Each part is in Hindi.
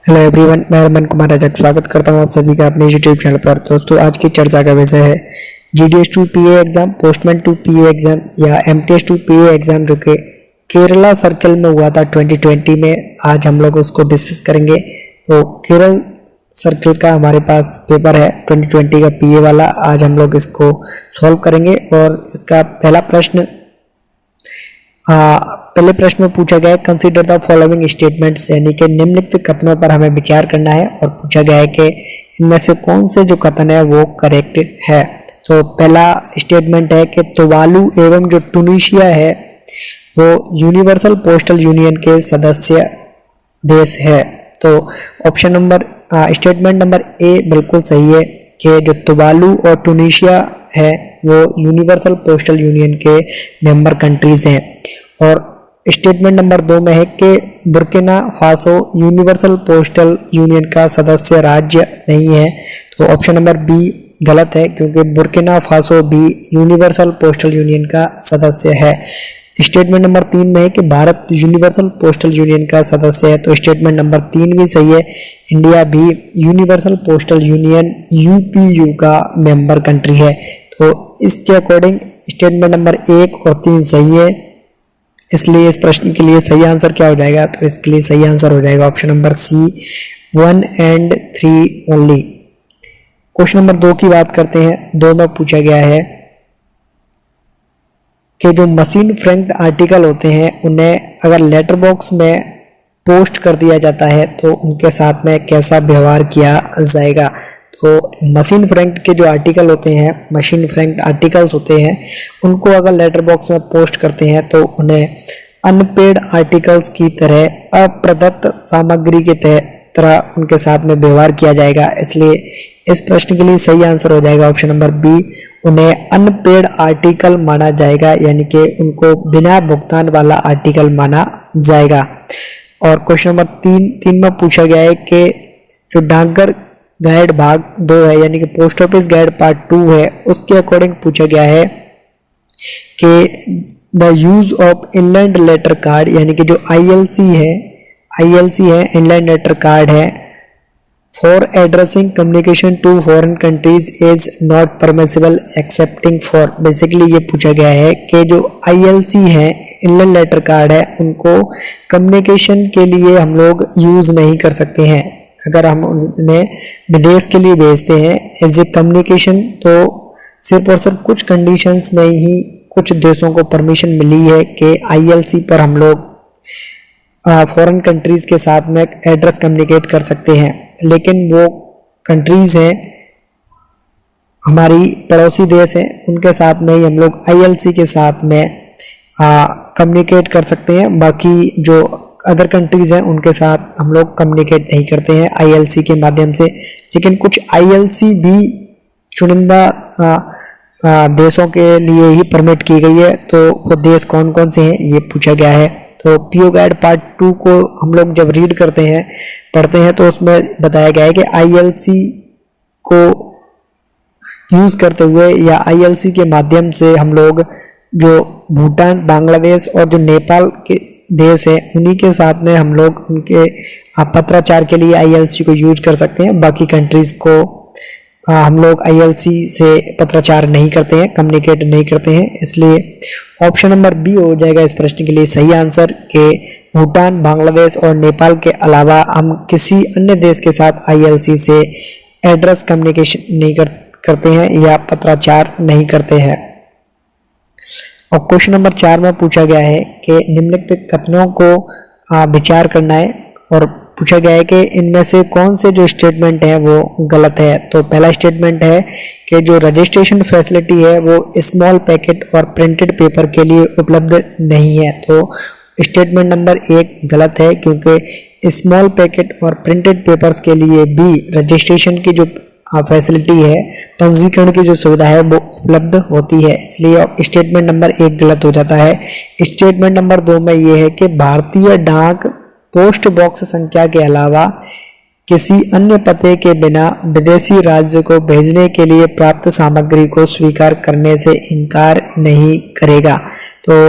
हेलो एवरीवन, मैं रमन कुमार रजक स्वागत करता हूं आप सभी का अपने यूट्यूब चैनल पर। दोस्तों, आज की चर्चा का विषय है GDS to PA exam, postman to PA exam या एमटीएस टू पीए एग्जाम जो कि केरला सर्कल में हुआ था 2020 में। आज हम लोग उसको डिस्कस करेंगे। तो केरल सर्कल का हमारे पास पेपर है 2020 का पीए वाला। आज हम लोग इसको सॉल्व करेंगे और इसका पहले प्रश्न में पूछा गया है कंसीडर द फॉलोइंग स्टेटमेंट्स, यानी कि निम्नलिखित कथनों पर हमें विचार करना है। और पूछा गया है कि इनमें से कौन से जो कथन है वो करेक्ट है। तो पहला स्टेटमेंट है कि तुवालू एवं जो टूनिशिया है वो यूनिवर्सल पोस्टल यूनियन के सदस्य देश है। तो option number statement number A बिल्कुल सही है कि जो तुवालू और टूनिशिया है वो यूनिवर्सल पोस्टल यूनियन के मेंबर कंट्रीज हैं। और स्टेटमेंट नंबर 2 में है कि Burkina Faso universal postal union का सदस्य राज्य नहीं है। तो ऑप्शन नंबर बी गलत है, क्योंकि बुर्किना फासो भी यूनिवर्सल पोस्टल यूनियन का सदस्य है। स्टेटमेंट नंबर 3 में है कि भारत यूनिवर्सल पोस्टल यूनियन का सदस्य है। तो स्टेटमेंट नंबर 3 भी सही है, इंडिया भी यूनिवर्सल पोस्टल यूनियन यूपीयू का मेंबर कंट्री है। तो इसके अकॉर्डिंग स्टेटमेंट नंबर 1 और 3 सही है, इसलिए इस प्रश्न के लिए सही आंसर क्या हो जाएगा? तो इसके लिए सही आंसर हो जाएगा ऑप्शन नंबर सी 1 और 3 ओनली। क्वेश्चन नंबर 2 की बात करते हैं। 2 में पूछा गया है कि जो मशीन फ्रैंक्ड आर्टिकल होते हैं उन्हें अगर लेटर बॉक्स में पोस्ट कर दिया जाता है तो उनके साथ में कैसा व्यवहार किया जाएगा। तो मशीन फ्रैंक्ड के जो आर्टिकल होते हैं, मशीन फ्रैंक्ड आर्टिकल्स होते हैं, उनको अगर लेटर बॉक्स में पोस्ट करते हैं तो उन्हें अनपेड आर्टिकल्स की तरह अप्रदत्त सामग्री के तरह उनके साथ में व्यवहार किया जाएगा। इसलिए इस प्रश्न के लिए सही आंसर हो जाएगा ऑप्शन नंबर बी, उन्हें अनपेड आर्टिकल माना जाएगा, यानी कि उनको बिना भुगतान वाला आर्टिकल माना जाएगा। और क्वेश्चन नंबर 3 में पूछा गया है कि जो डाकघर गाइड भाग 2 है, यानी कि पोस्ट ऑफिस गाइड पार्ट 2 है, उसके अकॉर्डिंग पूछा गया है कि the use of inland letter card, यानी कि जो आईएलसी है इनलैंड लेटर कार्ड है, for addressing communication to foreign countries is not permissible excepting for. Basically ये पूछा गया है कि जो आईएलसी है इनलैंड लेटर कार्ड है, उनको कम्युनिकेशन के लिए हम लोग यूज नहीं कर सकते हैं। अगर हम उन्हें विदेश के लिए भेजते हैं एज ए कम्युनिकेशन, तो सिर्फ और सिर्फ कुछ कंडीशंस में ही कुछ देशों को परमिशन मिली है कि आईएलसी पर हम लोग फॉरेन कंट्रीज के साथ में एड्रेस कम्युनिकेट कर सकते हैं। लेकिन वो कंट्रीज हैं हमारी पड़ोसी देश हैं, उनके साथ में ही हम लोग आईएलसी के साथ में कम्युनिकेट कर सकते हैं। बाकी जो अदर कंट्रीज हैं उनके साथ हम लोग कम्युनिकेट नहीं करते हैं आईएलसी के माध्यम से। लेकिन कुछ आईएलसी भी चुनिंदा देशों के लिए ही परमिट की गई है। तो वो देश कौन कौन से हैं ये पूछा गया है। तो पीओ गाइड पार्ट 2 को हम लोग जब रीड करते हैं, पढ़ते हैं, तो उसमें बताया गया है कि आईएलसी को यूज करते हुए या आईएलसी के माध्यम से हम लोग जो भूटान, बांग्लादेश और जो नेपाल के देश है उन्हीं के साथ में हम लोग उनके पत्राचार के लिए आईएलसी को यूज कर सकते हैं। बाकी कंट्रीज को हम लोग आईएलसी से पत्राचार नहीं करते हैं, कम्युनिकेट नहीं करते हैं। इसलिए ऑप्शन नंबर बी हो जाएगा इस प्रश्न के लिए सही आंसर कि भूटान, बांग्लादेश और नेपाल के अलावा हम किसी अन्य देश के साथ आईएलसी से एड्रेस कम्युनिकेशन नहीं करते हैं या पत्राचार नहीं करते हैं। और क्वेश्चन नंबर 4 में पूछा गया है कि निम्नलिखित कथनों को विचार करना है। और पूछा गया है कि इनमें से कौन से जो स्टेटमेंट है वो गलत है। तो पहला स्टेटमेंट है कि जो रजिस्ट्रेशन फैसिलिटी है वो स्मॉल पैकेट और प्रिंटेड पेपर के लिए उपलब्ध नहीं है। तो स्टेटमेंट नंबर 1 गलत है, क्योंकि स्मॉल पैकेट और प्रिंटेड पेपर्स के लिए भी रजिस्ट्रेशन की जो फैसिलिटी है, पंजीकरण की जो सुविधा है वो उपलब्ध होती है। इसलिए स्टेटमेंट नंबर 1 गलत हो जाता है। स्टेटमेंट नंबर 2 में ये है कि भारतीय डाक पोस्ट बॉक्स संख्या के अलावा किसी अन्य पते के बिना विदेशी राज्य को भेजने के लिए प्राप्त सामग्री को स्वीकार करने से इनकार नहीं करेगा। तो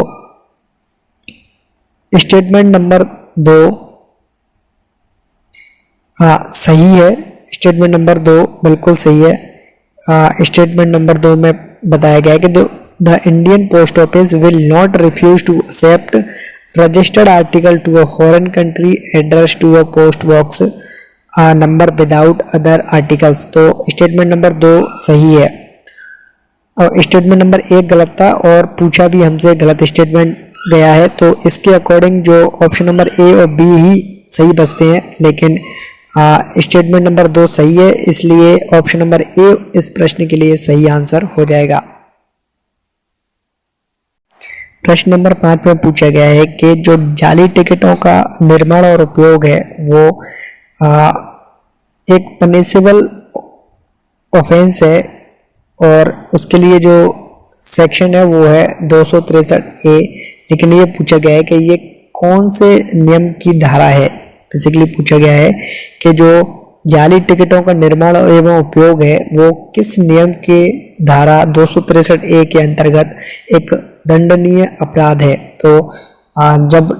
स्टेटमेंट नंबर 2 हाँ सही है, स्टेटमेंट नंबर 2 बिल्कुल सही है। स्टेटमेंट नंबर 2 में बताया गया है कि the Indian post office will not refuse to accept registered article to a foreign country address to a post box number without other articles. तो स्टेटमेंट नंबर 2 सही है और स्टेटमेंट नंबर 1 गलत था और पूछा भी हमसे गलत स्टेटमेंट गया है, तो इसके अकॉर्डिंग जो ऑप्शन नंबर ए और बी ही सही बचते हैं, लेकिन स्टेटमेंट नंबर 2 सही है, इसलिए ऑप्शन नंबर ए इस प्रश्न के लिए सही आंसर हो जाएगा। प्रश्न नंबर 5 में पूछा गया है कि जो जाली टिकटों का निर्माण और उपयोग है वो एक पनिशेबल ऑफेंस है और उसके लिए जो सेक्शन है वो है 263A, लेकिन ये पूछा गया है कि ये कौन से नियम की धारा है। बेसिकली पूछा गया है कि जो जाली टिकटों का निर्माण एवं उपयोग है वो किस नियम के धारा 263A के अंतर्गत एक दंडनीय अपराध है। तो जब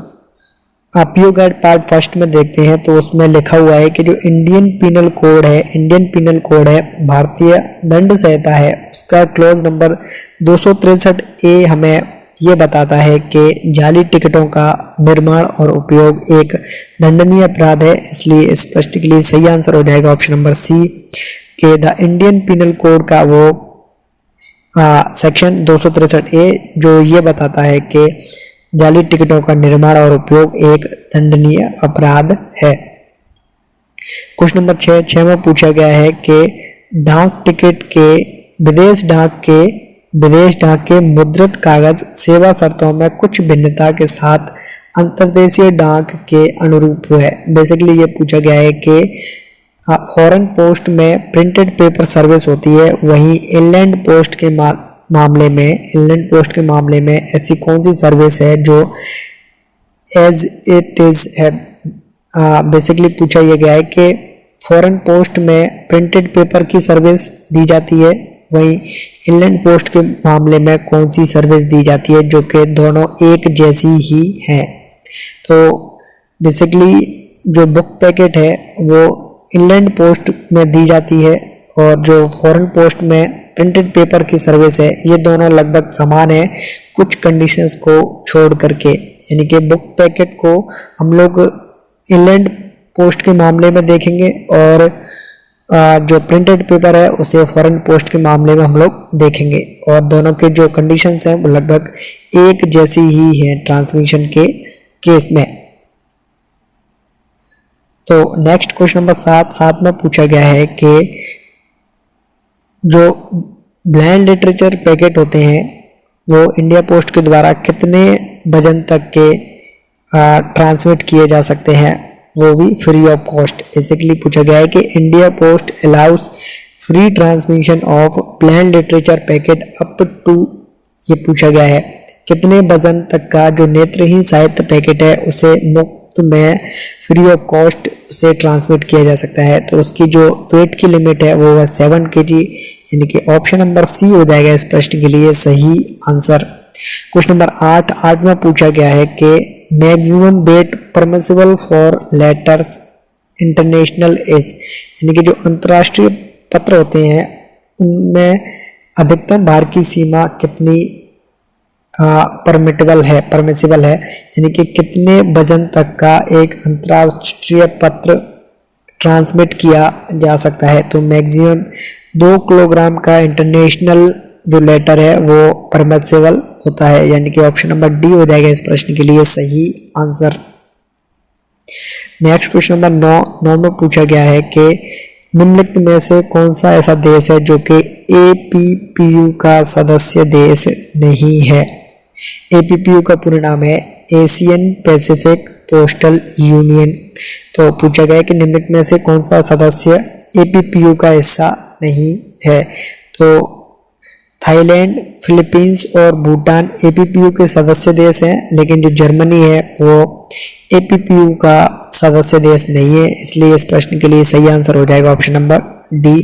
आप पीओ गाइड पार्ट फर्स्ट में देखते हैं तो उसमें लिखा हुआ है कि जो इंडियन पिनल कोड है, भारतीय दंड संहिता है, उसका क्लॉज नंबर 263A हमें ये बताता है कि जाली टिकटों का निर्माण और उपयोग एक दंडनीय अपराध है, इसलिए इस प्रश्न के लिए सही आंसर हो जाएगा ऑप्शन नंबर सी के द इंडियन पिनल कोड का वो सेक्शन 263A जो ये बताता है कि जाली टिकटों का निर्माण और उपयोग एक दंडनीय अपराध है। क्वेश्चन नंबर 6 में पूछा गया है कि डाक टिकट के विदेश डाक के मुद्रित कागज सेवा शर्तों में कुछ भिन्नता के साथ अंतर्देशीय डाक के अनुरूप है। बेसिकली ये पूछा गया है कि फॉरेन पोस्ट में प्रिंटेड पेपर सर्विस होती है, वहीं इनलैंड पोस्ट के मामले में ऐसी कौन सी सर्विस है जो एज इट इज है। बेसिकली पूछा यह गया है कि फॉरेन पोस्ट में प्रिंटेड पेपर की सर्विस दी जाती है, वहीं इनलैंड पोस्ट के मामले में कौन सी सर्विस दी जाती है, जो कि दोनों एक जैसी ही है। तो बेसिकली जो बुक पैकेट है वो इनलैंड पोस्ट में दी जाती है और जो फॉरेन पोस्ट में प्रिंटेड पेपर की सर्विस है ये दोनों लगभग समान है कुछ कंडीशंस को छोड़ करके, यानी कि बुक पैकेट को हम लोग इनलैंड पोस्ट के मामले में देखेंगे और जो प्रिंटेड पेपर है उसे फॉरेन पोस्ट के मामले में हम लोग देखेंगे और दोनों के जो कंडीशंस हैं वो लगभग एक जैसी ही है ट्रांसमिशन के केस में। तो नेक्स्ट क्वेश्चन नंबर 7 में पूछा गया है कि जो ब्लाइंड लिटरेचर पैकेट होते हैं वो इंडिया पोस्ट के द्वारा कितने वजन तक के ट्रांसमिट किए जा सकते हैं, वो भी फ्री ऑफ कॉस्ट। बेसिकली पूछा गया है कि India post allows free transmission of plain literature packet up to, ये पूछा गया है कितने वजन तक का जो नेत्रहीन साहित्य पैकेट है उसे मुफ्त में फ्री ऑफ कॉस्ट उसे ट्रांसमिट किया जा सकता है। तो उसकी जो वेट की लिमिट है वो है 7 kg, यानी कि ऑप्शन नंबर सी हो जाएगा इस प्रश्न के लिए सही आंसर। क्वेश्चन नंबर 8 में पूछा गया है कि maximum weight permissible for letters international is, यानी कि जो अंतर्राष्ट्रीय पत्र होते हैं उनमें अधिकतम भार की सीमा कितनी परमिसिबल है, यानी कि कितने वजन तक का एक अंतर्राष्ट्रीय पत्र ट्रांसमिट किया जा सकता है। तो मैक्सिमम 2 किलोग्राम का इंटरनेशनल जो लेटर है वो परमिसिबल होता है, यानी कि ऑप्शन नंबर डी हो जाएगा इस प्रश्न के लिए सही आंसर। नेक्स्ट क्वेश्चन नंबर 9 में पूछा गया है कि निम्नलिखित में से कौन सा ऐसा देश है जो कि एपीपीयू का सदस्य देश नहीं है। एपीपीयू का पूरा नाम है एशियन पैसिफिक पोस्टल यूनियन। तो पूछा गया है कि निम्नलिखित में से कौन सा सदस्य एपीपीयू का हिस्सा नहीं है। तो थाईलैंड, फिलीपींस और भूटान एपीपीयू के सदस्य देश हैं, लेकिन जो जर्मनी है वो एपीपीयू का सदस्य देश नहीं है, इसलिए इस प्रश्न के लिए सही आंसर हो जाएगा option number D.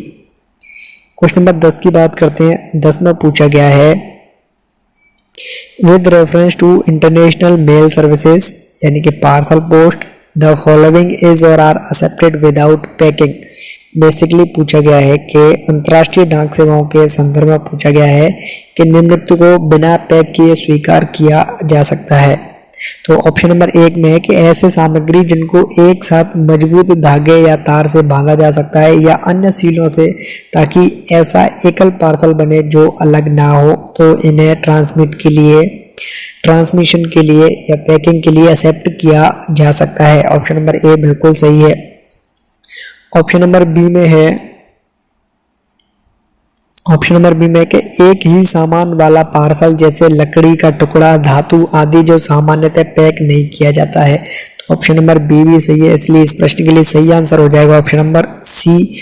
Question number 10 की बात करते हैं। 10 में पूछा गया है with reference to international mail services, यानी कि parcel post, the following is or are accepted without packing. Basically पूछा गया है कि अंतर्राष्ट्रीय डाक सेवाओं के संदर्भ में पूछा गया है कि निम्नलिखित को बिना पैक किए स्वीकार किया जा सकता है। तो ऑप्शन नंबर 1 में है कि ऐसे सामग्री जिनको एक साथ मजबूत धागे या तार से बांधा जा सकता है या अन्य सीलों से, ताकि ऐसा एकल पार्सल बने जो अलग ना हो, तो इन्हें ट्रांसमिशन के लिए या पैकिंग के लिए एक्सेप्ट किया जा सकता है। ऑप्शन नंबर ए बिल्कुल सही है। ऑप्शन नंबर बी में है कि एक ही सामान वाला पार्सल जैसे लकड़ी का टुकड़ा, धातु आदि जो सामान्यतः पैक नहीं किया जाता है। तो ऑप्शन नंबर बी भी सही है, इसलिए इस प्रश्न के लिए सही आंसर हो जाएगा option number C,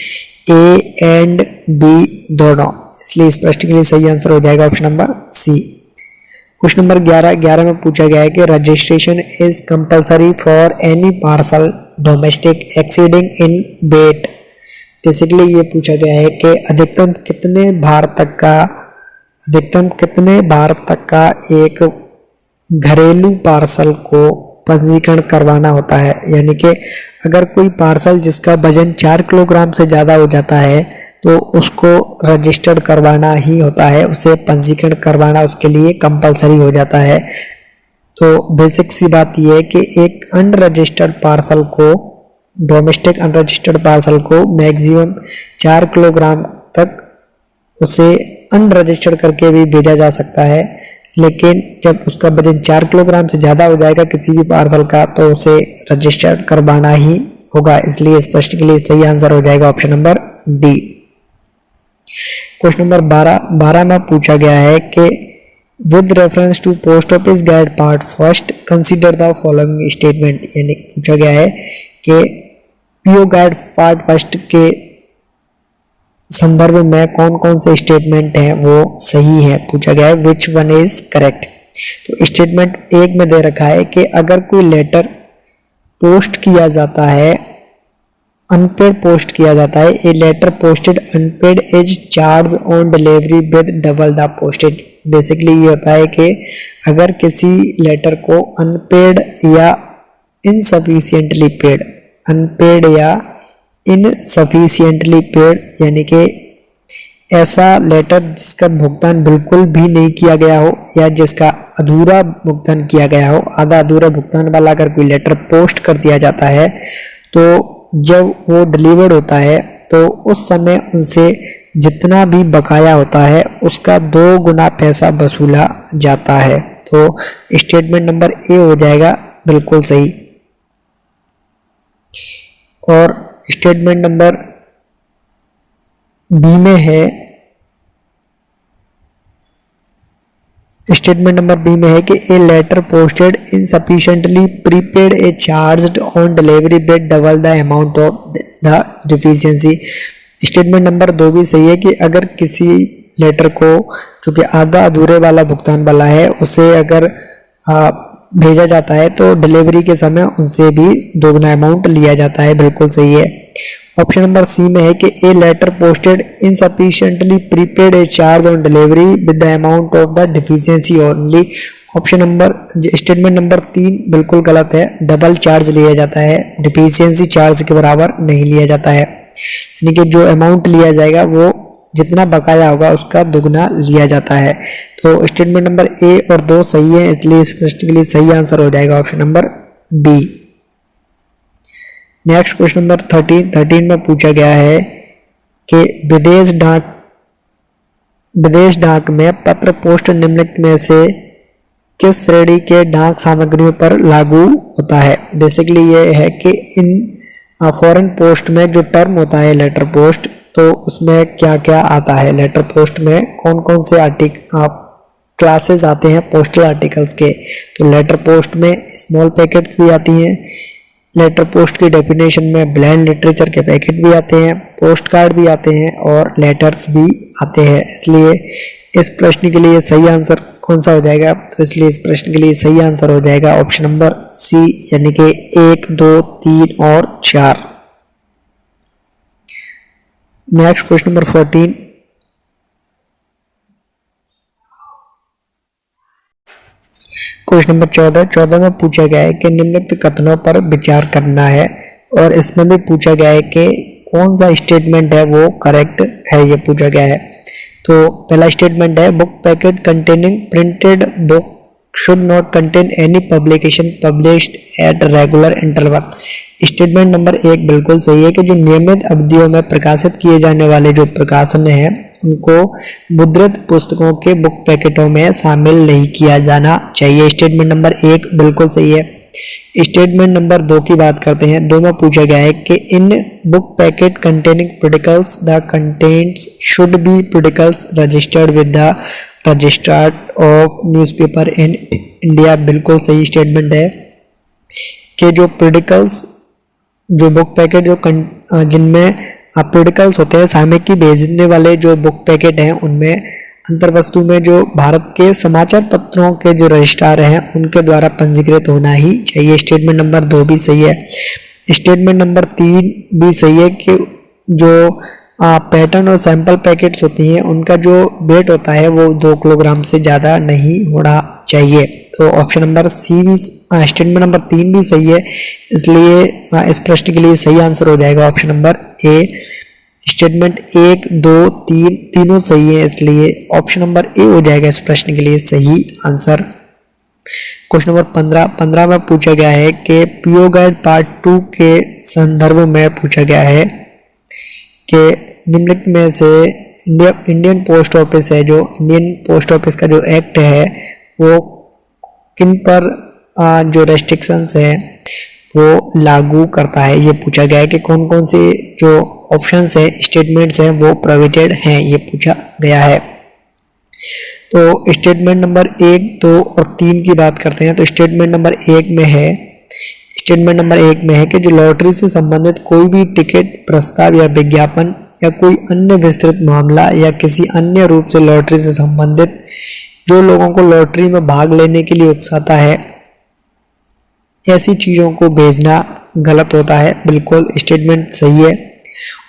A and B दोनों। इसलिए इस प्रश्न के लिए सही आंसर हो जाएगा option number C. Question number 11 में पूछा गया है कि registration is compulsory for any parcel domestic exceeding in weight. Basically ये पूछा गया है कि अधिकतम कितने भार तक का एक घरेलू पार्सल को पंजीकरण करवाना होता है। यानी कि अगर कोई पार्सल जिसका वजन 4 किलोग्राम से ज़्यादा हो जाता है तो उसको रजिस्टर्ड करवाना ही होता है, उसे पंजीकरण करवाना उसके लिए कंपलसरी हो जाता है। तो बेसिक सी बात यह है कि एक अनरजिस्टर्ड पार्सल को, डोमेस्टिक अनरजिस्टर्ड पार्सल को मैक्सिमम 4 किलोग्राम तक उसे अनरजिस्टर्ड करके भी भेजा जा सकता है, लेकिन जब उसका वजन 4 किलोग्राम से ज़्यादा हो जाएगा किसी भी पार्सल का तो उसे रजिस्टर्ड करवाना ही होगा। इसलिए इस प्रश्न के लिए सही आंसर हो जाएगा option number D. Question number 12 में पूछा गया है कि with reference to post office guide part first consider the following statement. यानी पूछा गया है कि पीओ गाइड पार्ट फर्स्ट के संदर्भ में कौन कौन से स्टेटमेंट हैं वो सही है, पूछा गया है विच वन इज करेक्ट। तो स्टेटमेंट 1 में दे रखा है कि अगर कोई लेटर पोस्ट किया जाता है, अनपेड पोस्ट किया जाता है, a letter posted unpaid is charge on delivery with double the posted. Basically ये होता है कि अगर किसी लेटर को अनपेड या इनसफिशिएंटली पेड, अनपेड या इनसफिशिएंटली पेड यानी कि ऐसा लेटर जिसका भुगतान बिल्कुल भी नहीं किया गया हो या जिसका अधूरा भुगतान किया गया हो, आधा अधूरा भुगतान वाला अगर कोई लेटर पोस्ट कर दिया जाता है तो जब वो डिलीवर्ड होता है तो उस समय उनसे जितना भी बकाया होता है उसका 2 गुना पैसा वसूला जाता है। तो स्टेटमेंट नंबर ए हो जाएगा बिल्कुल सही। और स्टेटमेंट नंबर बी में है, स्टेटमेंट नंबर बी में है कि a letter posted insufficiently prepaid a charged on delivery with double the amount of the deficiency. Statement number 2 भी सही है कि अगर किसी लेटर को जो कि आधा अधूरे वाला भुगतान वाला है उसे अगर भेजा जाता है तो डिलीवरी के समय उनसे भी 2 गुना अमाउंट लिया जाता है, बिल्कुल सही है। ऑप्शन नंबर सी में है कि a letter posted insufficiently prepaid a charge on delivery with the amount of the deficiency only. Option number statement number 3 बिल्कुल गलत है, डबल चार्ज लिया जाता है, डिफिशियंसी चार्ज के बराबर नहीं लिया जाता है। यानी कि जो अमाउंट लिया जाएगा वो जितना बकाया होगा उसका दुगना लिया जाता है। तो स्टेटमेंट नंबर ए और 2 सही है, इसलिए इस प्रश्न के लिए सही आंसर हो जाएगा option number B. Next question number 13 में पूछा गया है कि विदेश डाक में पत्र पोस्ट निम्नलिखित में से किस श्रेणी के डाक सामग्रियों पर लागू होता है। बेसिकली ये है कि इन फॉरेन पोस्ट में जो टर्म होता है लेटर पोस्ट, तो उसमें क्या क्या आता है, लेटर पोस्ट में कौन कौन से क्लासेस आते हैं पोस्टल आर्टिकल्स के। तो लेटर पोस्ट में स्मॉल पैकेट्स भी आती हैं, लेटर पोस्ट की डेफिनेशन में ब्लैंड लिटरेचर के पैकेट भी आते हैं, पोस्ट कार्ड भी आते हैं और लेटर्स भी आते हैं। इसलिए इस प्रश्न के लिए सही आंसर कौन सा हो जाएगा, तो इसलिए इस प्रश्न के लिए सही आंसर हो जाएगा ऑप्शन नंबर सी, यानी कि 1, 2, 3 और 4। Next question number 14, question number 14 में पूछा गया है कि निम्नलिखित कथनों पर विचार करना है, और इसमें भी पूछा गया है कि कौन सा स्टेटमेंट है वो करेक्ट है, ये पूछा गया है। तो पहला स्टेटमेंट है book packet containing printed book should not contain any publication published at regular interval. Statement number 1 बिल्कुल सही है कि जो नियमित अवधियों में प्रकाशित किए जाने वाले जो प्रकाशन हैं उनको मुद्रित पुस्तकों के बुक पैकेटों में शामिल नहीं किया जाना चाहिए। स्टेटमेंट नंबर 1 बिल्कुल सही है। स्टेटमेंट नंबर 2 की बात करते हैं। 2 में पूछा गया है कि in book packet containing periodicals the contents should be periodicals registered with the registrar of newspaper in India. बिल्कुल सही स्टेटमेंट है कि जो प्रोडिकल्स जो बुक पैकेट जिनमें प्रोडिकल्स होते हैं सामयिकी भेजने वाले जो बुक पैकेट हैं उनमें अंतर्वस्तु में जो भारत के समाचार पत्रों के जो रजिस्ट्रार हैं उनके द्वारा पंजीकृत होना ही चाहिए। स्टेटमेंट नंबर 2 भी सही है। स्टेटमेंट नंबर 3 भी सही है कि जो पैटर्न और सैंपल पैकेट्स होती हैं उनका जो वेट होता है वो 2 किलोग्राम से ज़्यादा नहीं होना चाहिए। तो ऑप्शन नंबर सी भी स्टेटमेंट नंबर 3 भी सही है, इसलिए इस प्रश्न के लिए सही आंसर हो जाएगा ऑप्शन नंबर ए। स्टेटमेंट 1, 2, 3 तीनों सही है, इसलिए ऑप्शन नंबर ए हो जाएगा इस प्रश्न के लिए सही आंसर। क्वेश्चन नंबर 15 में पूछा गया है कि पीओ गाइड पार्ट 2 के संदर्भ में पूछा गया है कि निम्नलिखित में से इंडियन पोस्ट ऑफिस है, जो इंडियन पोस्ट ऑफिस का जो एक्ट है वो किन पर जो रेस्ट्रिक्शंस है वो लागू करता है, ये पूछा गया है कि कौन कौन से जो ऑप्शंस है स्टेटमेंट्स हैं वो प्रोविडेड हैं, ये पूछा गया है। तो स्टेटमेंट नंबर 1, 2 और 3 की बात करते हैं। तो स्टेटमेंट नंबर 1 में है कि जो लॉटरी से संबंधित कोई भी टिकट प्रस्ताव या विज्ञापन या कोई अन्य विस्तृत मामला या किसी अन्य रूप से लॉटरी से संबंधित जो लोगों को लॉटरी में भाग लेने के लिए उकसाता है ऐसी चीज़ों को भेजना गलत होता है। बिल्कुल स्टेटमेंट सही है।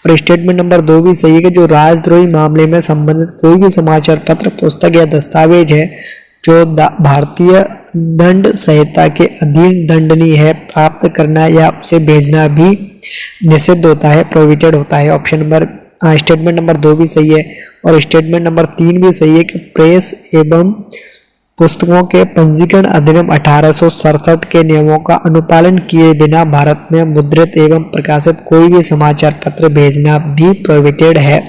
और स्टेटमेंट नंबर 2 भी सही है कि जो राजद्रोही मामले में संबंधित कोई भी समाचार पत्र पुस्तक या दस्तावेज है जो भारतीय दंड संहिता के अधीन दंडनीय है, प्राप्त करना या उसे भेजना भी निषिद्ध होता है, प्रोहिबिटेड होता है। ऑप्शन नंबर स्टेटमेंट नंबर 2 भी सही है। और स्टेटमेंट नंबर 3 भी सही है कि प्रेस एवं पुस्तकों के पंजीकरण अधिनियम 1867 के नियमों का अनुपालन किए बिना भारत में मुद्रित एवं प्रकाशित कोई भी समाचार पत्र भेजना भी प्रोहिबिटेड है।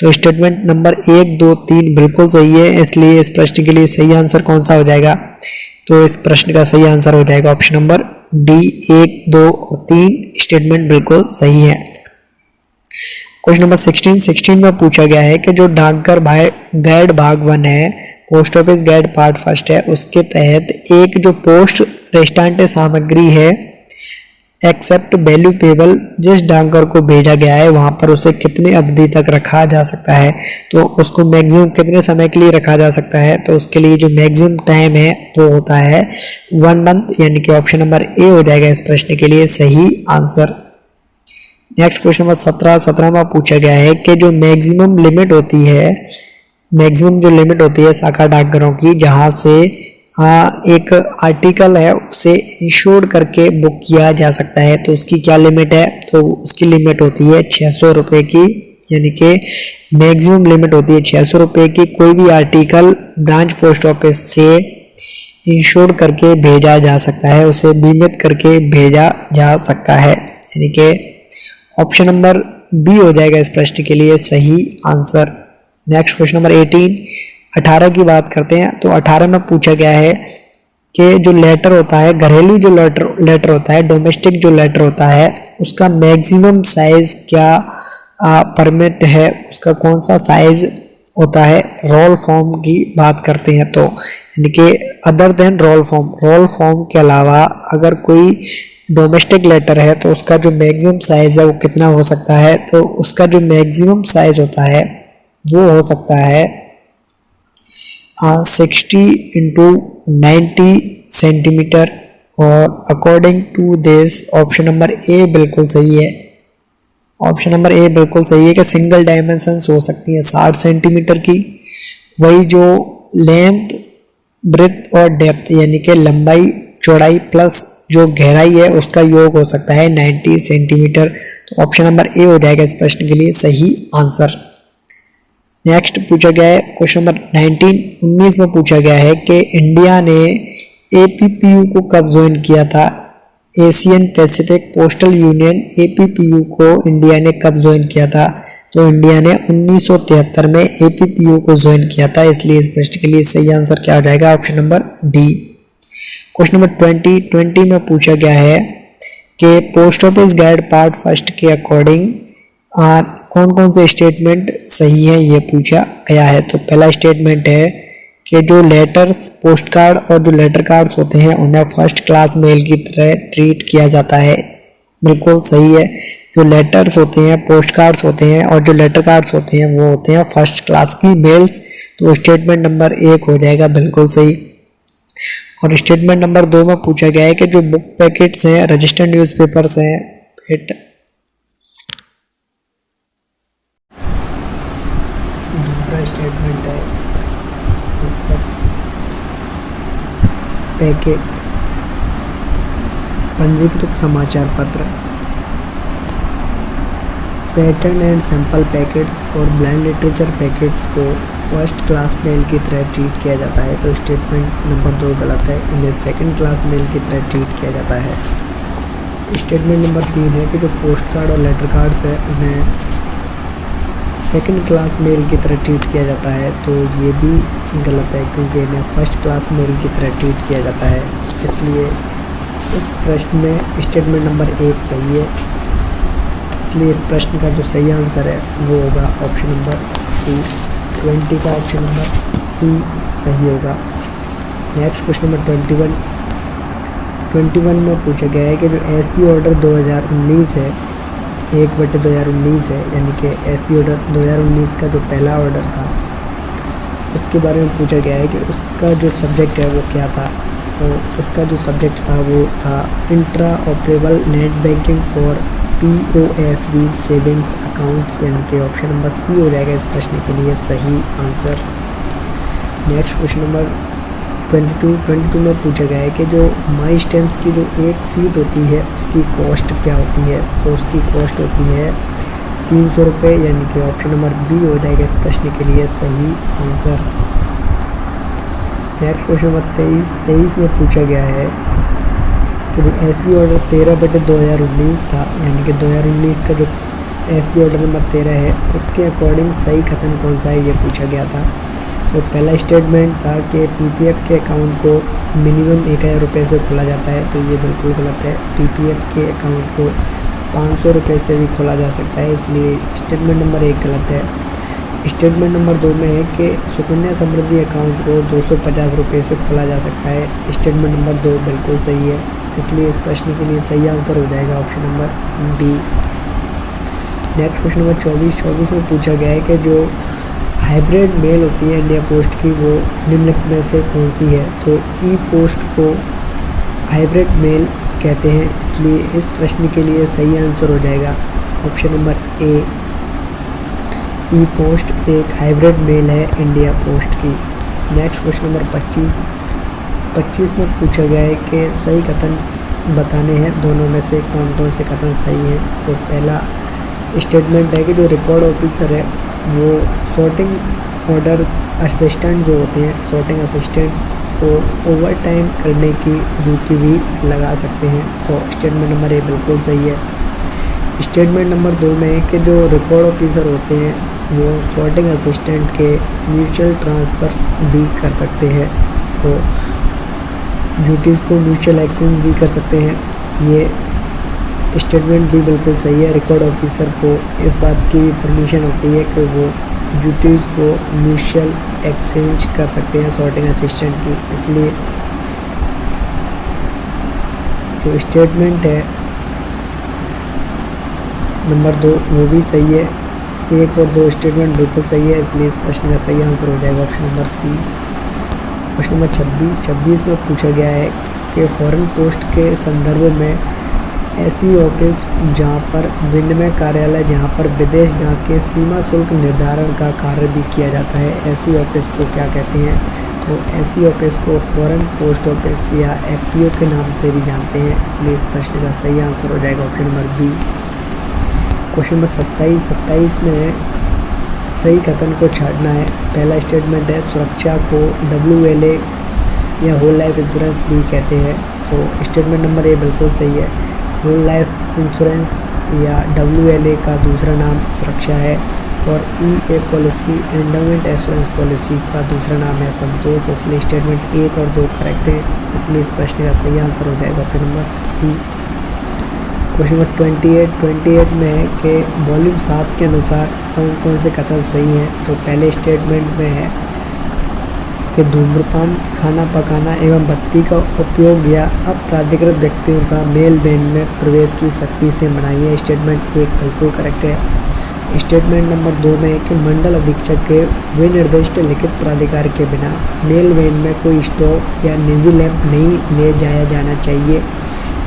तो स्टेटमेंट नंबर 1, 2, 3 बिल्कुल सही है, इसलिए इस प्रश्न के लिए सही आंसर कौन सा हो जाएगा? तो इस प्रश्न का सही आंसर हो जाएगा ऑप्शन नंबर डी। 1, 2 और 3 स्टेटमेंट बिल्कुल सही है। क्वेश्चन नंबर 16 में पूछा गया है कि जो डाकघर गाइड भाग 1 है, पोस्ट ऑफिस गाइड पार्ट 1 है, उसके तहत एक जो पोस्ट रेस्टांट सामग्री है एक्सेप्ट वैल्यू पेबल जिस डाकघर को भेजा गया है वहां पर उसे कितने अवधि तक रखा जा सकता है, तो उसको मैक्सिमम कितने समय के लिए रखा जा सकता है। तो उसके लिए जो मैक्सिमम टाइम है वो होता है 1 मंथ, यानी कि ऑप्शन नंबर ए हो जाएगा इस प्रश्न के लिए सही आंसर। नेक्स्ट क्वेश्चन नंबर 17 में पूछा गया है कि जो मैक्सिमम लिमिट होती है शाखा डाकघरों की, जहां से एक आर्टिकल है उसे इंश्योर्ड करके बुक किया जा सकता है, तो उसकी क्या लिमिट है? तो उसकी लिमिट होती है 600 रुपये की, यानी कि मैक्सिमम लिमिट होती है 600 रुपये की। कोई भी आर्टिकल ब्रांच पोस्ट ऑफिस से इंश्योर्ड करके भेजा जा सकता है, उसे बीमित करके भेजा जा सकता है, यानी कि ऑप्शन नंबर बी हो जाएगा इस प्रश्न के लिए सही आंसर। नेक्स्ट क्वेश्चन नंबर 18 की बात करते हैं। तो 18 में पूछा गया है कि जो लेटर होता है, घरेलू जो लेटर होता है, डोमेस्टिक जो लेटर होता है, उसका मैक्सिमम साइज क्या परमिट है, उसका कौन सा साइज होता है? रोल फॉर्म की बात करते हैं तो, यानी कि अदर देन रोल फॉर्म के अलावा अगर कोई डोमेस्टिक लेटर है तो उसका जो मैक्सिमम साइज है वो कितना हो सकता है? तो उसका जो मैक्सिमम साइज होता है वो हो सकता है 60 × 90 सेंटीमीटर। और according to this option number A बिल्कुल सही है। ऑप्शन नंबर ए बिल्कुल सही है कि सिंगल डायमेंशंस हो सकती है 60 सेंटीमीटर की। वही जो लेंथ ब्रेथ और डेप्थ यानी कि लंबाई चौड़ाई प्लस जो गहराई है उसका योग हो सकता है 90 सेंटीमीटर। तो ऑप्शन नंबर ए हो जाएगा इस प्रश्न के लिए सही आंसर। नेक्स्ट पूछा गया है क्वेश्चन नंबर 19 में पूछा गया है कि इंडिया ने एपीपीयू को कब ज्वाइन किया था। एशियन पैसिफिक पोस्टल यूनियन एपीपीयू को इंडिया ने कब ज्वाइन किया था। तो इंडिया ने 1973 में एपीपीयू को ज्वाइन किया था, इसलिए इस प्रश्न के लिए सही आंसर क्या हो जाएगा option number D. Question number 20 में पूछा गया है कि post office guide part first के अकॉर्डिंग कौन कौन से स्टेटमेंट सही है ये पूछा गया है। तो पहला स्टेटमेंट है कि जो लेटर्स पोस्ट कार्ड और जो लेटर कार्ड्स होते हैं उन्हें फर्स्ट क्लास मेल की तरह ट्रीट किया जाता है, बिल्कुल सही है। जो लेटर्स होते हैं पोस्ट कार्ड्स होते हैं और जो लेटर कार्ड्स होते हैं वो होते हैं फर्स्ट क्लास की मेल्स, तो स्टेटमेंट नंबर 1 हो जाएगा बिल्कुल सही। और स्टेटमेंट नंबर 2 में पूछा गया है कि जो बुक पैकेट्स हैं रजिस्टर्ड न्यूज़पेपर्स हैं दूसरा स्टेटमेंट है पैकेट पंजीकृत समाचार पत्र पैटर्न एंड सैंपल पैकेट्स और ब्लाइंड लिटरेचर पैकेट्स को फर्स्ट क्लास मेल की तरह ट्रीट किया जाता है। तो स्टेटमेंट नंबर 2 गलत है, इन्हें सेकंड क्लास मेल की तरह ट्रीट किया जाता है। स्टेटमेंट नंबर 3 है कि जो पोस्ट कार्ड और लेटर कार्ड्स है उन्हें सेकंड क्लास मेल की तरह ट्रीट किया जाता है, तो ये भी गलत है क्योंकि इन्हें फर्स्ट क्लास मेल की तरह ट्रीट किया जाता है। इसलिए इस प्रश्न में स्टेटमेंट नंबर 1 सही है, इसलिए इस प्रश्न का जो सही आंसर है वो होगा ऑप्शन नंबर सी। 20 का ऑप्शन नंबर सी सही होगा। नेक्स्ट क्वेश्चन नंबर 21 में पूछा गया है कि जो एसपी ऑर्डर 2019 है 1/2019 है, यानी कि एसपी ऑर्डर 2019 का जो पहला ऑर्डर था उसके बारे में पूछा गया है कि उसका जो सब्जेक्ट है वो क्या था। तो उसका जो सब्जेक्ट था वो था intra operable net banking for POSB savings accounts, यानी कि ऑप्शन नंबर सी हो जाएगा इस प्रश्न के लिए सही आंसर। नेक्स्ट क्वेश्चन नंबर 22 में पूछा गया है कि जो माई स्टैम्प्स की जो एक सीट होती है उसकी कॉस्ट क्या होती है। तो उसकी कॉस्ट होती है 300 रुपये, यानी कि ऑप्शन नंबर बी हो जाएगा इस प्रश्न के लिए सही आंसर। नेक्स्ट क्वेश्चन नंबर 23 में पूछा गया है कि जो एसपी ऑर्डर 13/2019 था, यानी कि 2019 का जो एसपी ऑर्डर नंबर 13 है उसके अकॉर्डिंग सही कथन कौन सा है ये पूछा गया था। तो पहला स्टेटमेंट था कि पीपीएफ के अकाउंट को मिनिमम 1000 रुपये से खोला जाता है, तो ये बिल्कुल गलत है। पीपीएफ के अकाउंट को 500 रुपये से भी खोला जा सकता है, इसलिए स्टेटमेंट नंबर 1 गलत है। स्टेटमेंट नंबर 2 में है कि सुकन्या समृद्धि अकाउंट को 250 रुपये से खोला जा सकता है। स्टेटमेंट नंबर 2 बिल्कुल सही है, इसलिए इस प्रश्न के लिए सही आंसर हो जाएगा option number B. Next question number 24 में पूछा गया है कि जो हाइब्रिड मेल होती है इंडिया पोस्ट की वो निम्नलिखित में से कौन सी है। तो ई पोस्ट को हाइब्रिड मेल कहते हैं, इसलिए इस प्रश्न के लिए सही आंसर हो जाएगा ऑप्शन नंबर ए। ई पोस्ट एक हाइब्रिड मेल है इंडिया पोस्ट की। नेक्स्ट क्वेश्चन नंबर 25 में पूछा गया है कि सही कथन बताने हैं, दोनों में से कौन कौन से कथन सही हैं। तो पहला स्टेटमेंट है कि जो रिकॉर्ड ऑफिसर है वो सॉर्टिंग ऑर्डर असिस्टेंट जो होते हैं सॉर्टिंग असिस्टेंट्स को ओवर टाइम करने की ड्यूटी भी लगा सकते हैं। तो स्टेटमेंट नंबर ए बिल्कुल सही है। स्टेटमेंट नंबर 2 में है कि जो रिकॉर्ड ऑफिसर होते हैं वो सॉर्टिंग असिस्टेंट के म्यूचुअल ट्रांसफ़र भी कर सकते हैं, तो ड्यूटीज़ को म्यूचुअल एक्सचेंज भी कर सकते हैं। ये स्टेटमेंट भी बिल्कुल सही है। रिकॉर्ड ऑफिसर को इस बात की भी परमिशन होती है कि वो ड्यूटीज़ को म्यूचुअल एक्सचेंज कर सकते हैं सॉर्टिंग असिस्टेंट की, इसलिए जो स्टेटमेंट है नंबर 2 वो भी सही है। 1 और 2 स्टेटमेंट बिल्कुल सही है, इसलिए इस प्रश्न का सही आंसर हो जाएगा option number C. Question number 26 में पूछा गया है कि फॉरेन पोस्ट के संदर्भ में ऐसी ऑफिस जहां पर विनिमय कार्यालय जहां पर विदेश डाक के सीमा शुल्क निर्धारण का कार्य भी किया जाता है, ऐसी ऑफिस को क्या कहते हैं। तो ऐसी ऑफिस को फॉरेन पोस्ट ऑफिस या एफपीओ के नाम से भी जानते हैं, इसलिए इस प्रश्न का सही आंसर हो जाएगा option number B. Question number 27 में सही कथन को छांटना है। पहला स्टेटमेंट है सुरक्षा को WLA या होल लाइफ इंश्योरेंस भी कहते हैं, तो स्टेटमेंट नंबर ए बिल्कुल सही है। होल लाइफ इंश्योरेंस या WLA का दूसरा नाम सुरक्षा है और EA policy endowment assurance policy का दूसरा नाम है संतोष, इसलिए स्टेटमेंट 1 और 2 करेक्ट है, इसलिए इस प्रश्न का सही आंसर हो जाएगा option number C. Question number 28 में है कि वॉल्यूम 7 के अनुसार कौन कौन से कथन सही हैं। तो पहले स्टेटमेंट में है कि धूम्रपान, खाना पकाना एवं बत्ती का उपयोग या अपराधिकृत व्यक्तियों का मेल बैंड में प्रवेश की सख्ती से मनाही है, स्टेटमेंट 1 बिल्कुल करेक्ट है। स्टेटमेंट नंबर 2 में है कि मंडल अधीक्षक के विनिर्दिष्ट लिखित प्राधिकार के बिना मेल वैन में कोई स्टॉक या निजी लैंप नहीं ले जाया जाना चाहिए।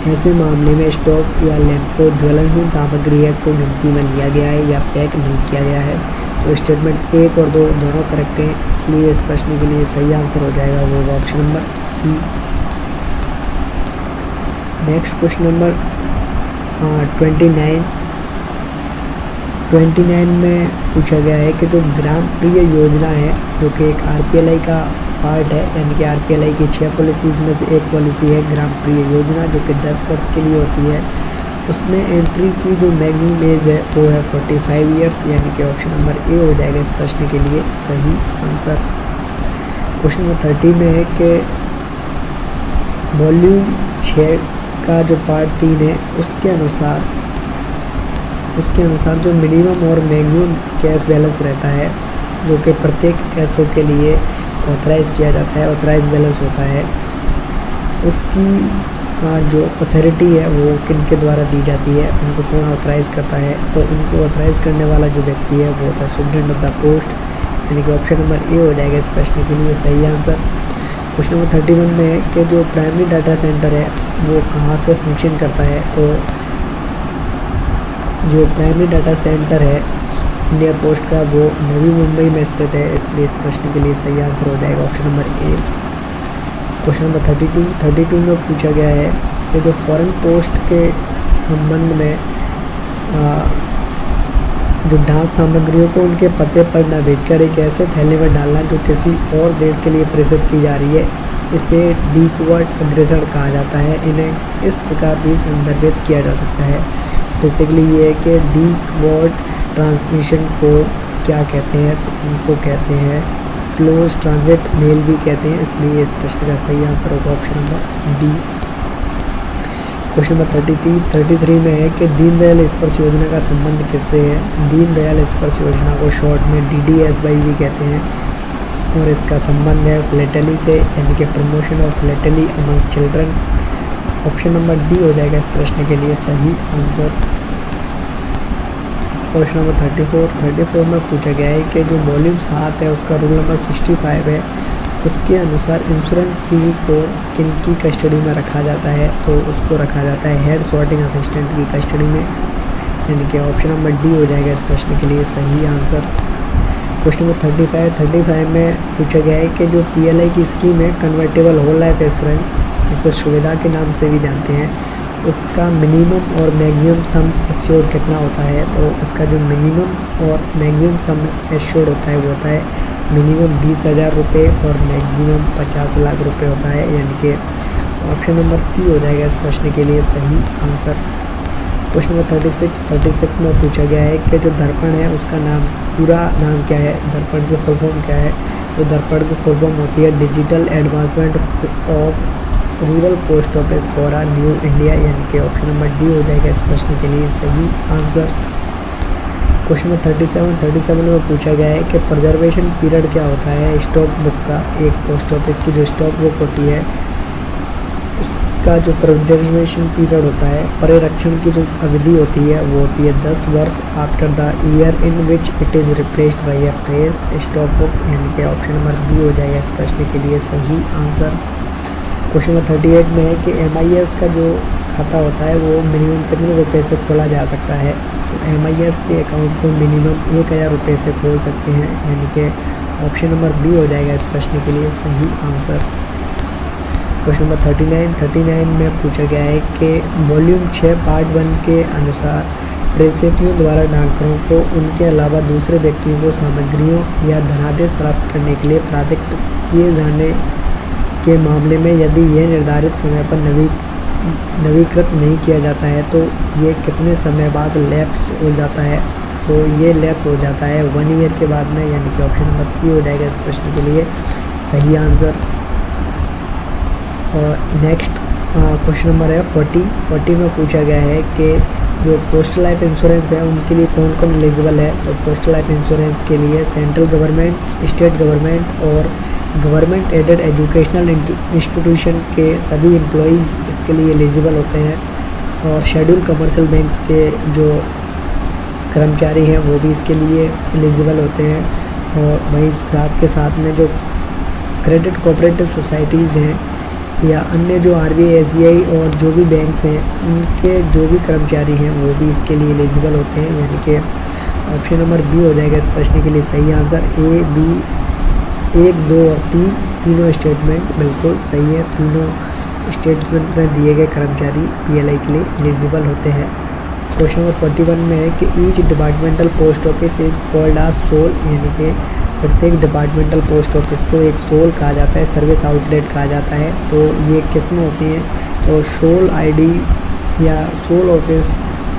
ऐसे मामले में स्टॉक या लैंप को ज्वलनशील सामग्री को गिनती में लिया गया है या पैक नहीं किया गया है, तो स्टेटमेंट 1 और 2 दोनों करेक्ट हैं, इसलिए इस प्रश्न के लिए सही आंसर हो जाएगा वो option number C. Next question number 29 में पूछा गया है कि जो ग्राम प्रिय योजना है, जो कि एक RPLI का पार्ट है, यानी कि RPLI की 6 पॉलिसीज़ में से एक पॉलिसी है ग्राम प्रिय योजना, जो कि 10 वर्ष के लिए होती है। उसमें एंट्री की जो मैक्सिमम एज है वो है 45 ईयर्स, यानी कि ऑप्शन नंबर ए हो जाएगा इस प्रश्न के लिए सही आंसर। क्वेश्चन नंबर 30 में है कि वॉल्यूम 6 का जो पार्ट 3 है उसके अनुसार जो मिनिमम और मैक्सिमम कैश बैलेंस रहता है, जो कि प्रत्येक एसओ के लिए ऑथराइज़ किया जाता है, ऑथराइज बैलेंस होता है, उसकी जो अथॉरिटी है वो किन के द्वारा दी जाती है, उनको कौन ऑथराइज़ करता है। तो उनको ऑथराइज़ करने वाला जो व्यक्ति है वो होता है सुप्रीटेंडेंट ऑफ द पोस्ट, यानी कि ऑप्शन नंबर ए हो जाएगा इस प्रश्न के लिए सही आंसर। क्वेश्चन नंबर 31 में है कि जो प्राइमरी डाटा सेंटर है वो कहाँ से फंक्शन करता है। तो जो प्राइमरी डाटा सेंटर है इंडिया पोस्ट का वो नवी मुंबई में स्थित है, इसलिए इस प्रश्न के लिए सही आंसर हो जाएगा ऑप्शन नंबर ए। क्वेश्चन नंबर 32 में पूछा गया है कि जो फॉरेन पोस्ट के संबंध में जो डाक सामग्रियों को उनके पते पर न भेजकर एक ऐसे थैले में डालना जो किसी और देश के लिए प्रेषित की जा रही है, इसे डीकवर्ड अग्रेषण कहा जाता है। इन्हें इस प्रकार भी संदर्भित किया जा सकता है। बेसिकली ये है कि डीकवर्ड ट्रांसमिशन को क्या कहते हैं, तो उनको कहते हैं क्लोज ट्रांजिट मेल भी कहते हैं, इसलिए इस प्रश्न का सही आंसर होगा option number B. Question number 33 में है कि दीनदयाल स्पर्श योजना का संबंध किससे है। दीनदयाल स्पर्श योजना को शॉर्ट में DDSY भी कहते हैं और इसका संबंध है फिलेटली से, यानी कि promotion of philately among children. Option number D हो जाएगा इस प्रश्न के लिए सही आंसर। क्वेश्चन नंबर 34 में पूछा गया है कि जो वॉल्यूम 7 है उसका रूल नंबर 65 है, उसके अनुसार इंश्योरेंस सील को किन की कस्टडी में रखा जाता है। तो उसको रखा जाता है हेड सॉर्टिंग असिस्टेंट की कस्टडी में, यानी कि ऑप्शन नंबर डी हो जाएगा इस प्रश्न के लिए सही आंसर। क्वेश्चन नंबर 35 में पूछा गया है कि जो PLI की स्कीम है कन्वर्टेबल होल लाइफ इंश्योरेंस, जिसे सुविधा के नाम से भी जानते हैं, उसका मिनिमम और मैक्सिमम सम एश्योर्ड कितना होता है। तो उसका जो मिनिमम और मैक्सिमम सम एश्योर्ड होता है वो होता है मिनिमम 20,000 रुपये और मैक्सिमम 50 लाख रुपये होता है, यानी कि ऑप्शन नंबर सी हो जाएगा इस प्रश्न के लिए सही आंसर। क्वेश्चन नंबर 36 में पूछा गया है कि जो दर्पण है उसका नाम पूरा नाम क्या है, दर्पण की फुल फॉर्म क्या है। तो दर्पण की फुल फॉर्म होती है digital advancement of rural post office for a new India, यानी कि ऑप्शन नंबर डी हो जाएगा इस प्रश्न के लिए सही आंसर। क्वेश्चन नंबर 37 में पूछा गया है कि प्रिजर्वेशन पीरियड क्या होता है स्टॉक बुक का। एक पोस्ट ऑफिस की जो स्टॉक बुक होती है उसका जो प्रिजर्वेशन पीरियड होता है, परिरक्षण की जो अवधि होती है वो होती है 10 वर्ष after the year in which it is replaced by a fresh stock book, यानी कि ऑप्शन नंबर बी हो जाएगा इस प्रश्न के लिए सही आंसर। क्वेश्चन नंबर 38 में है कि MIS का जो खाता होता है वो मिनिमम कितने रुपए से खोला जा सकता है। तो MIS के अकाउंट को मिनिमम 1,000 रुपये से खोल सकते हैं, यानी कि ऑप्शन नंबर बी हो जाएगा इस प्रश्न के लिए सही आंसर। क्वेश्चन नंबर 39 में पूछा गया है कि वॉल्यूम 6 पार्ट 1 के अनुसार प्रेषकों द्वारा डाकघरों को उनके अलावा दूसरे व्यक्तियों को सामग्रियों या धनादेश प्राप्त करने के लिए प्राधिकृत किए जाने के मामले में यदि यह निर्धारित समय पर नवीकृत नहीं किया जाता है तो ये कितने समय बाद लैप्स हो जाता है? तो ये लैप्स हो जाता है 1 ईयर के बाद में, यानी कि ऑप्शन नंबर सी हो जाएगा इस प्रश्न के लिए सही आंसर। और नेक्स्ट क्वेश्चन नंबर है 40 में पूछा गया है कि जो पोस्टल लाइफ इंश्योरेंस है उनके लिए कौन कौन एलिजिबल है। तो पोस्टल लाइफ इंश्योरेंस के लिए सेंट्रल गवर्नमेंट, स्टेट गवर्नमेंट और गवर्नमेंट एडेड एजुकेशनल इंस्टीट्यूशन के सभी एम्प्लॉइज़ इसके लिए एलिजिबल होते हैं, और शेड्यूल कमर्शियल बैंक्स के जो कर्मचारी हैं वो भी इसके लिए एलिजिबल होते हैं। और वहीं साथ के साथ में जो क्रेडिट कोऑपरेटिव सोसाइटीज़ हैं या अन्य जो RBI, SBI और जो भी बैंक्स हैं उनके जो भी कर्मचारी हैं वो भी इसके लिए एलिजिबल होते हैं, यानी कि ऑप्शन नंबर बी हो जाएगा इस प्रश्न के लिए सही आंसर। A, B 1, 2 और 3 तीनों स्टेटमेंट बिल्कुल सही है। तीनों स्टेटमेंट में दिए गए कर्मचारी PLI के लिए एलिजिबल होते हैं। क्वेश्चन नंबर 41 में है कि each departmental post office is called as sole, यानी कि प्रत्येक डिपार्टमेंटल पोस्ट ऑफिस को एक सोल कहा जाता है, सर्विस आउटलेट कहा जाता है। तो ये किस्में होती हैं, तो सोल ID या सोल ऑफिस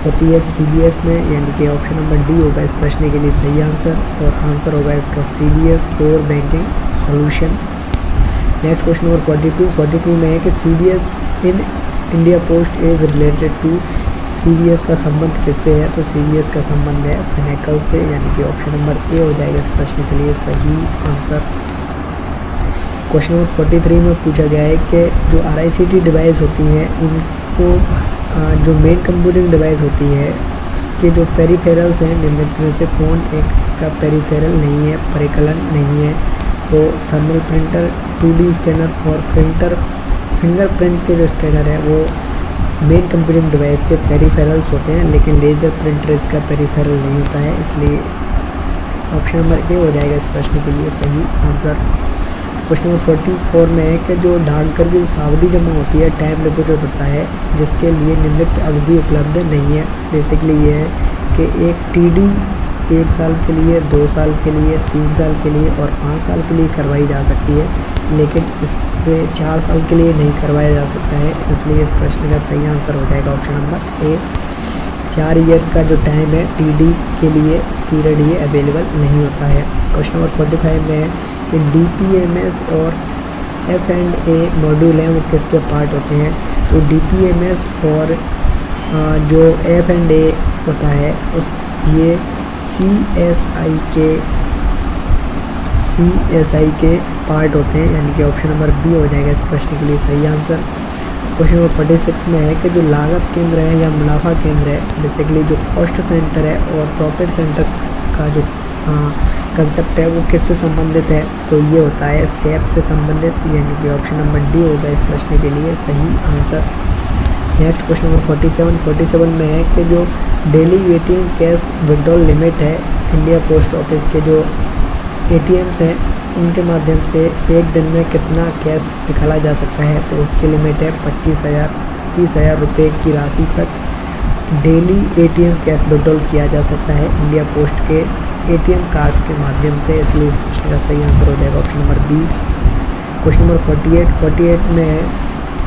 होती है CBS में, यानी कि ऑप्शन नंबर डी होगा इस प्रश्न के लिए सही आंसर। और आंसर होगा इसका CBS core banking solution. Next question number 42 में है कि CBS in India post is related to, CBS का संबंध किससे है? तो CBS का संबंध है फिनेकल से, यानी कि ऑप्शन नंबर ए हो जाएगा इस प्रश्न के लिए सही आंसर। क्वेश्चन नंबर 43 में पूछा गया है कि जो RICT डिवाइस होती हैं उनको जो मेन कंप्यूटिंग डिवाइस होती है उसके जो पेरिफेरल्स हैं निम्नलिखित में से कौन एक इसका पेरिफेरल नहीं है, परिकलन नहीं है? तो थर्मल प्रिंटर, 2D स्कैनर और फिंगरप्रिंट के जो स्कैनर है वो मेन कंप्यूटिंग डिवाइस के पेरिफेरल्स होते हैं, लेकिन लेज़र प्रिंटर इसका पेरिफेरल नहीं होता है, इसलिए ऑप्शन नंबर ए हो जाएगा इस प्रश्न के लिए सही आंसर। क्वेश्चन नंबर 44 में है कि जो डाकघर की सावधि जमा होती है टाइम डिपॉजिट होता है जिसके लिए निम्नलिखित अवधि उपलब्ध नहीं है। बेसिकली ये है कि एक TD 1 साल के लिए, 2 साल के लिए, 3 साल के लिए और 5 साल के लिए करवाई जा सकती है, लेकिन इससे 4 साल के लिए नहीं करवाया जा सकता है, इसलिए इस प्रश्न का सही आंसर हो जाएगा ऑप्शन नंबर ए। 4 ईयर का जो टाइम है TD के लिए पीरियड ये अवेलेबल नहीं होता है। क्वेश्चन नंबर 45 में है कि DPMS और F&A मॉड्यूल हैं वो किसके पार्ट होते हैं? तो DPMS और जो F&A होता है उस ये CSI के पार्ट होते हैं, यानी कि ऑप्शन नंबर बी हो जाएगा इस प्रश्न के लिए सही आंसर। क्वेश्चन नंबर 46 में है कि जो लागत केंद्र है या मुनाफा केंद्र है, बेसिकली जो कॉस्ट सेंटर है और प्रॉफिट सेंटर का जो कंसेप्ट है वो किससे संबंधित है? तो ये होता है SAP से संबंधित, यानी कि ऑप्शन नंबर डी होगा इस प्रश्न के लिए सही आंसर। नेक्स्ट क्वेश्चन नंबर 47 में है कि जो daily ATM cash withdrawal limit है इंडिया पोस्ट ऑफिस के जो ATMs हैं उनके माध्यम से एक दिन में कितना कैश निकाला जा सकता है? तो उसकी लिमिट है 25,000 रुपये की राशि तक डेली ATM कैश विड्रॉल किया जा सकता है इंडिया पोस्ट के ATM कार्ड्स के माध्यम से, इसलिए इस क्वेश्चन का सही आंसर हो जाएगा option number B. Question number 48 में है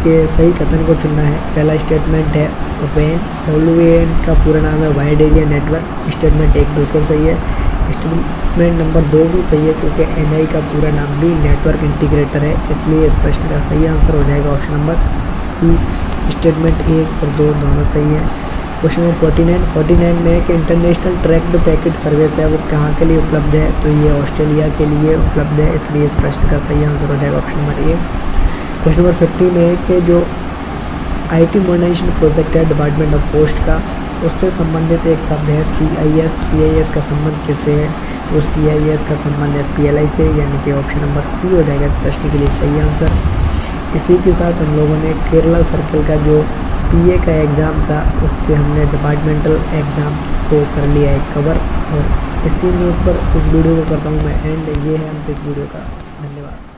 कि सही कथन को चुनना है। पहला स्टेटमेंट है WAN का पूरा नाम है वाइड एरिया नेटवर्क, स्टेटमेंट 1 बिल्कुल सही है। स्टेटमेंट नंबर 2 भी सही है क्योंकि NI का पूरा नाम भी नेटवर्क इंटीग्रेटर है, इसलिए इस प्रश्न का सही आंसर हो जाएगा ऑप्शन नंबर सी। स्टेटमेंट 1 और 2 दोनों सही है। क्वेश्चन नंबर 49 में है कि इंटरनेशनल ट्रैक्ड पैकेट सर्विस है वो कहाँ के लिए उपलब्ध है? तो ये ऑस्ट्रेलिया के लिए उपलब्ध है, इसलिए इस प्रश्न का सही आंसर हो जाएगा ऑप्शन नंबर ए। क्वेश्चन नंबर 50 में है कि जो IT मॉडर्नाइजेशन प्रोजेक्ट है डिपार्टमेंट ऑफ पोस्ट का, उससे संबंधित एक शब्द है CIS का संबंध किससे है? तो CIS का संबंध है PLI से, यानी कि ऑप्शन नंबर सी हो जाएगा इस प्रश्न के लिए सही आंसर। इसी के साथ हम लोगों ने केरला सर्कल का जो पीए का एग्ज़ाम था उसके हमने डिपार्टमेंटल एग्ज़ाम्स को कर लिया है कवर। और इसी नोट पर इस वीडियो को करता हूँ मैं एंड। ये है अंत इस वीडियो का। धन्यवाद।